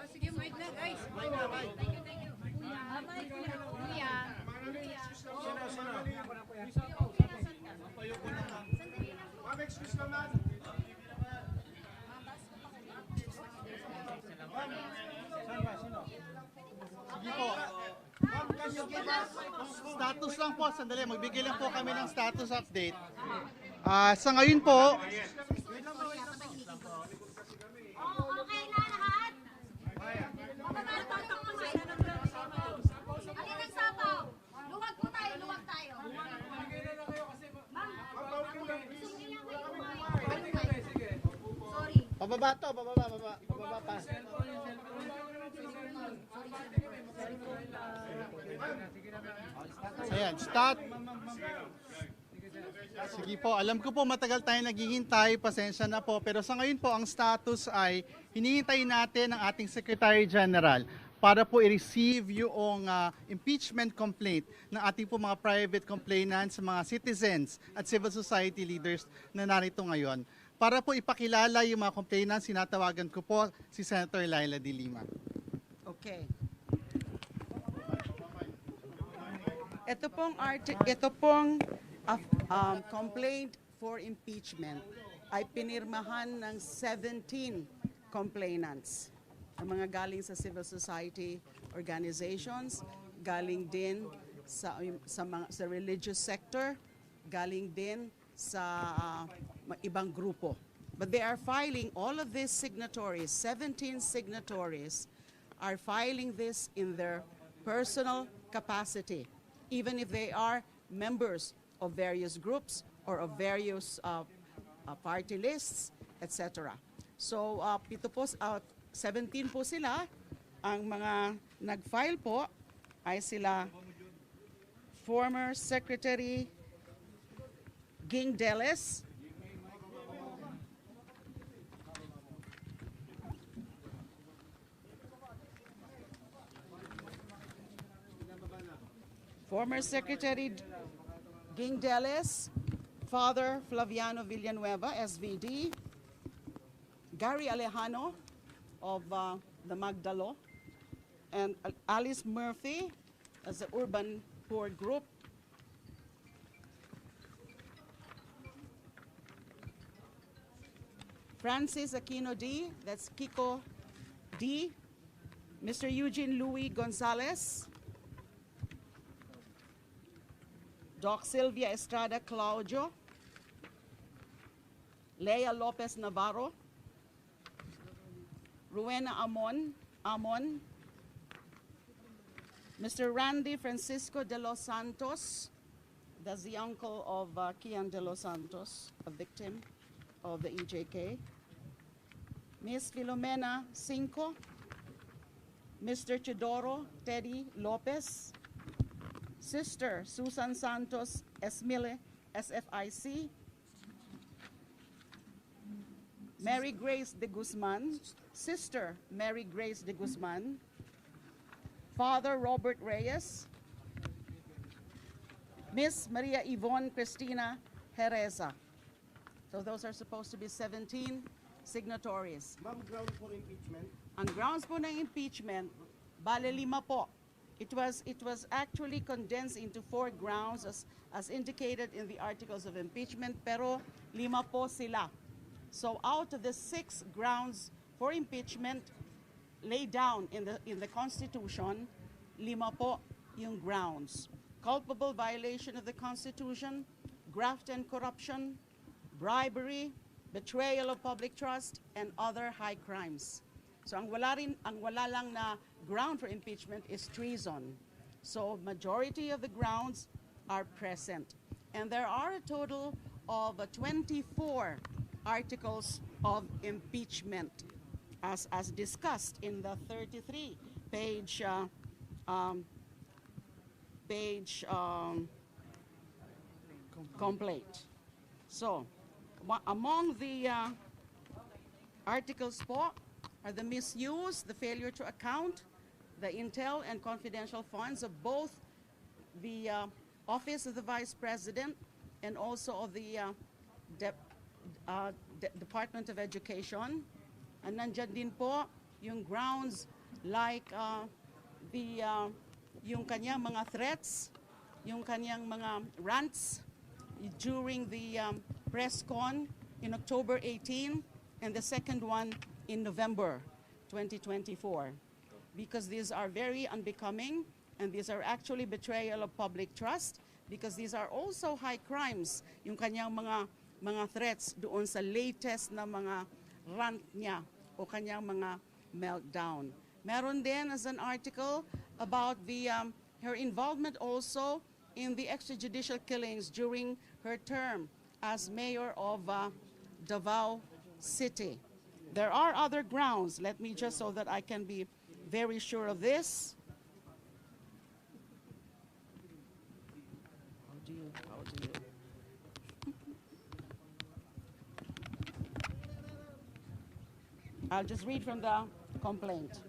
Sige, mic na guys. Mic na, mic. Thank you. Mic na. Kuya. Ma'am, excuse naman. Sige po. Ma'am, can you give us status lang po, sandali, magbigay lang po kami ng status update. Sa ngayon po, Okay na lahat? Alin ang sabaw? Luwag po tayo, luwag tayo. Ma'am, sumili lang kayo kumain. Sorry. pababa to, pababa pa. Ayan, start. Sige po, alam ko po matagal tayo naghihintay, pasensya na po. Pero sa ngayon po, ang status ay hinihintay natin ang ating Secretary General para po i-receive yung impeachment complaint ng ating po mga private complainants, mga citizens at civil society leaders na narito ngayon. Para po ipakilala yung mga complainants, sinatawagan ko po si Senator Laila de Lima. Okay. Ito pong complaint for impeachment ay pinirmahan ng 17 complainants. Ang mga galing sa civil society organizations, galing din sa religious sector, galing din sa ibang grupo. But they are filing all of these signatories, 17 signatories, are filing this in their personal capacity, even if they are members of various groups or of various party lists, etc. So, 17 po sila. Ang mga nag-file po ay sila former Secretary Ging Deles, former Secretary Ging Deles, Father Flaviano Villanueva, SVD, Gary Alejano of the Magdalo, and Alice Murphy as the Urban Poor Group, Francis Aquino D, that's Kiko D, Mr. Eugene Louis Gonzalez, Doc Sylvia Estrada Claudio, Lea Lopez Navarro, Rowena Amon, Mr. Randy Francisco de los Santos, that's the uncle of Kian de los Santos, a victim of the EJK, Miss Filomena Cinco, Mr. Chidoro Teddy Lopez, Sister Susan Santos Esmile, SFIC, Mary Grace de Guzman, Sister Mary Grace de Guzman, Father Robert Reyes, Miss Maria Yvonne Cristina Jereza. So those are supposed to be 17 signatories. Ma'am, ground for impeachment. Ang grounds po ng impeachment, bale 5 po. It was actually condensed into 4 grounds as indicated in the articles of impeachment, pero 5 po sila. So out of the 6 grounds for impeachment laid down in the Constitution, 5 po yung grounds. Culpable violation of the Constitution, graft and corruption, bribery, betrayal of public trust, and other high crimes. So ang wala lang na ground for impeachment is treason. So majority of the grounds are present. And there are a total of 24 articles of impeachment as discussed in the 33 page complaint. So, among the articles po are the misuse, the failure to account, the intel and confidential funds of both the Office of the Vice President and also of the Department of Education. And nandyan din po yung grounds like yung kanyang mga threats, yung kanyang mga rants during the press con in October 18 and the second one in November 2024. Because these are very unbecoming and these are actually betrayal of public trust because these are also high crimes, yung kanyang mga threats doon sa latest na mga rant niya o kanyang mga meltdown. Meron din as an article about her involvement also in the extrajudicial killings during her term as mayor of Davao City. There are other grounds, let me just so that I can be very sure of this. How do you? I'll just read from the complaint.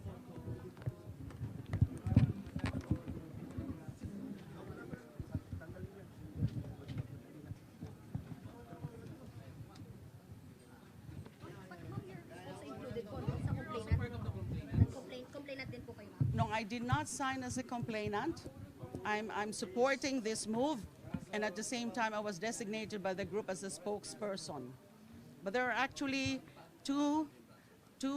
Complainant din po kayo, ma'am? No, I did not sign as a complainant. I'm supporting this move, and at the same time, I was designated by the group as a spokesperson. But there are actually two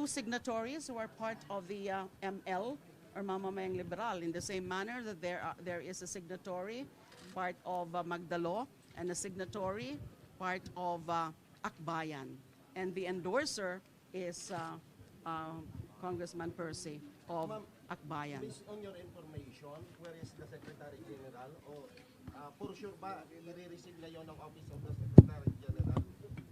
signatories who are part of the ML, or Mamamayang Liberal, in the same manner that there is a signatory, part of Magdalo, and a signatory, part of Akbayan. And the endorser is Congressman Percy of Akbayan. Based on your information, where is the Secretary General? O for sure ba, i-receive ngayon ng Office of the Secretary General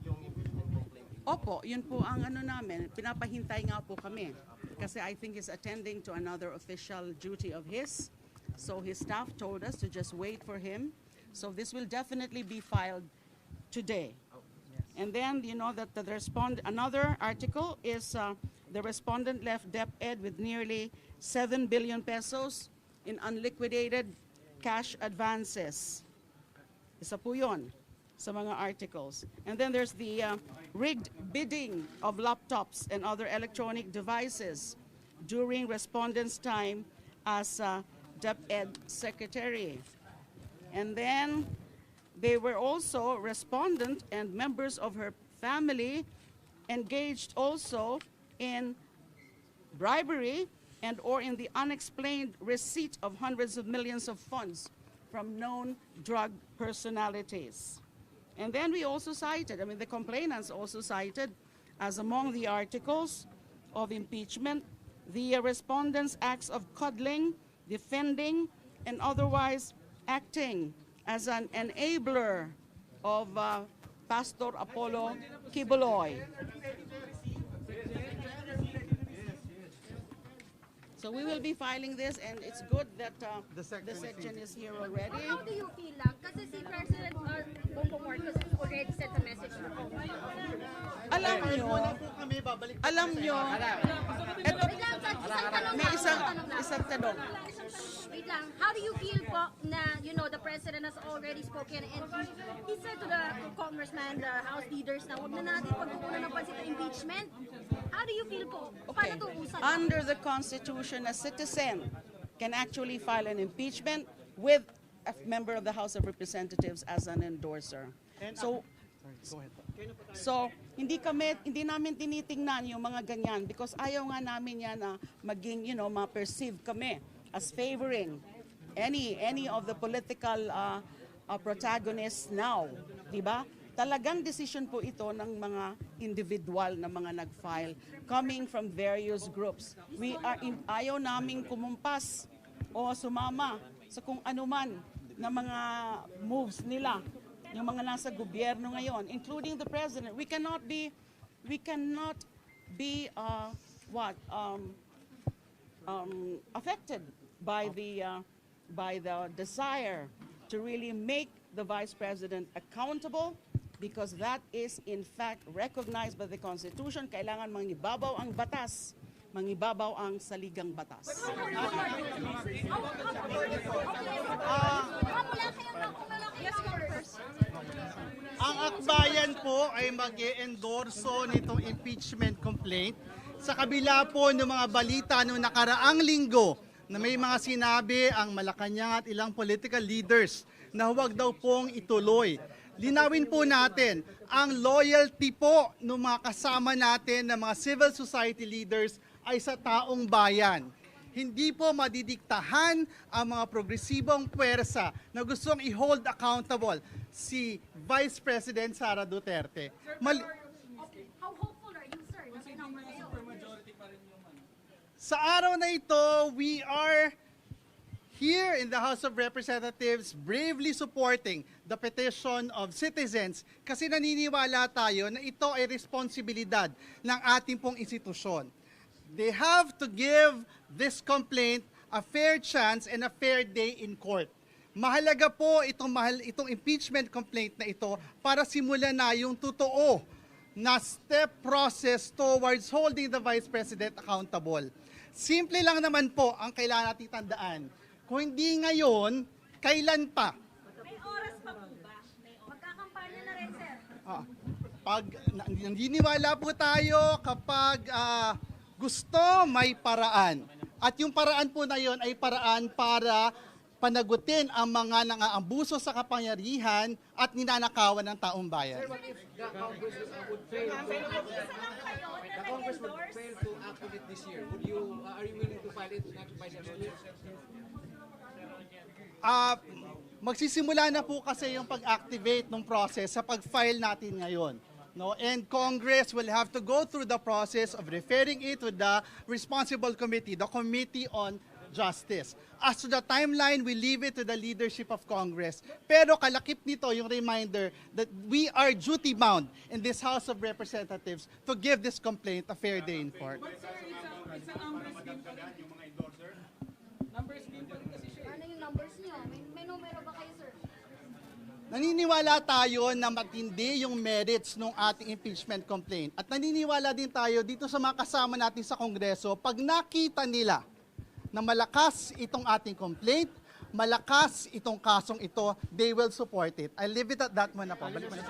yung impeachment complaint? Opo, yun po ang ano namin, pinapahintay nga po kami. Kasi I think he's attending to another official duty of his. So his staff told us to just wait for him. So this will definitely be filed today. And then, you know, that another article is the respondent left DepEd with nearly 7 billion pesos in unliquidated cash advances. Isa po yun sa mga articles. And then there's the rigged bidding of laptops and other electronic devices during respondent's time as DepEd secretary. And then they were also, respondent and members of her family engaged also in bribery and or in the unexplained receipt of hundreds of millions of funds from known drug personalities. And then we also cited, the complainants also cited as among the articles of impeachment, the respondents' acts of coddling, defending, and otherwise acting as an enabler of Pastor Apollo Kibuloy. So we will be filing this, and it's good that the section is here already. How do you feel lang? Kasi si President Bongbong Marcos already sent a message to the Alam nyo, may isang tanong. Wait lang, how do you feel po na, the President has already spoken and he said to the congressman, the House leaders na huwag na natin pagkukunan ng pansin ng impeachment? How do you feel po? Paano ito usan? Under the Constitution, a citizen can actually file an impeachment with a member of the House of Representatives as an endorser. So, hindi namin tinitingnan yung mga ganyan because ayaw nga namin yan na maging, ma-perceive kami as favoring any of the political protagonists now, di ba? Talagang decision po ito ng mga individual na mga nag-file coming from various groups. Ayaw naming kumumpas o sumama sa kung anuman na mga moves nila, yung mga nasa gobyerno ngayon, including the president. We cannot be affected by the desire to really make the Vice President accountable because that is in fact recognized by the Constitution. Kailangan mangibabaw ang batas, mangibabaw ang saligang batas. Ang akbayan po ay mag-e-endorso nitong impeachment complaint sa kabila po ng mga balita noong nakaraang linggo na may mga sinabi ang Malacanang at ilang political leaders na huwag daw pong ituloy. Linawin po natin, ang loyalty po ng mga kasama natin na mga civil society leaders ay sa taong bayan. Hindi po madidiktahan ang mga progresibong puwersa na gustong i-hold accountable si Vice President Sara Duterte. How hopeful are you, sir? Sa araw na ito, we are here in the House of Representatives bravely supporting the petition of citizens kasi naniniwala tayo na ito ay responsibilidad ng ating pong institusyon. They have to give this complaint a fair chance and a fair day in court. Mahalaga po itong impeachment complaint na ito para simulan na yung totoo na step process towards holding the Vice President accountable. Simple lang naman po ang kailangan natin tandaan. Kung hindi ngayon, kailan pa? May oras pa po ba? Magkakampanya na rin, sir. Naniniwala po tayo kapag gusto, may paraan. At yung paraan po na yon ay paraan para panagutin ang mga nang-aabuso sa kapangyarihan at ninanakawan ng taong bayan. The Congress would fail to activate this year. Are you willing to file it next budget? Magsisimula na po kasi yung pag-activate ng process sa pag-file natin ngayon. No? And Congress will have to go through the process of referring it to the responsible committee, the Committee on Justice. As to the timeline, we leave it to the leadership of Congress. Pero kalakip nito yung reminder that we are duty-bound in this House of Representatives to give this complaint a fair day in court. It's a numbers game pa rin yung mga endorser. Numbers game pa rin kasi siya. Ano yung numbers niyo? May numero ba kayo, sir? Naniniwala tayo na matindi yung merits ng ating impeachment complaint. At naniniwala din tayo dito sa mga kasama natin sa Kongreso, pag nakita nila na malakas itong ating complaint, malakas itong kasong ito, they will support it. I'll leave it at that muna po. Balik mo na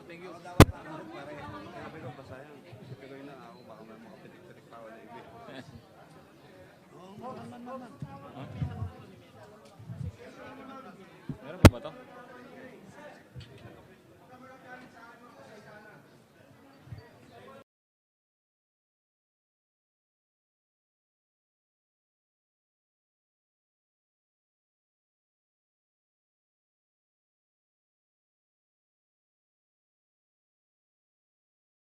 Thank you. Sabi ko, basayang. Pero yun na ako, baka may mga pitik-pitik pa wala ibig. Oo, man.